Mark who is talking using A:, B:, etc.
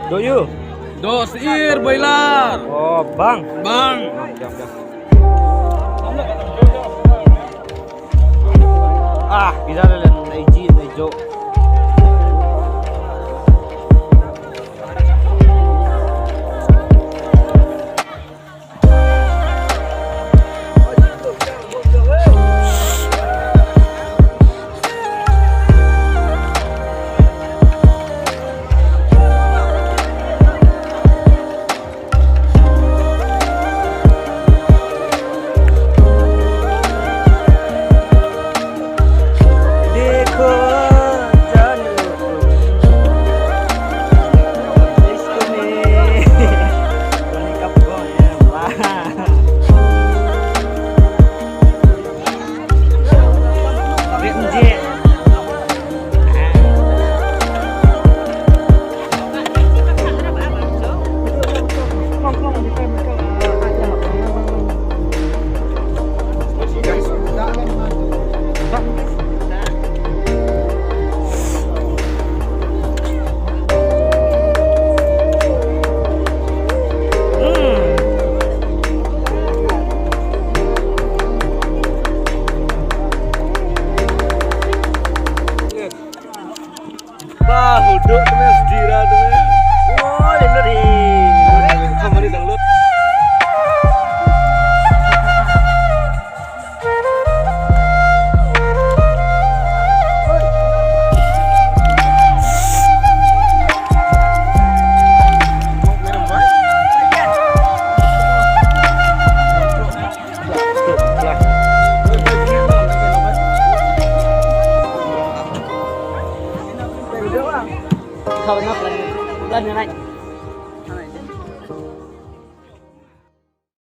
A: Do you?
B: Do seir boiler.
A: Oh, bang.
B: Bang.
A: Ah, bisa lihat Naiji, Naijo. Huduk temen sedira temen. Oh, bener nih. Kamari dangdut. Kau nak pelan pelan naik.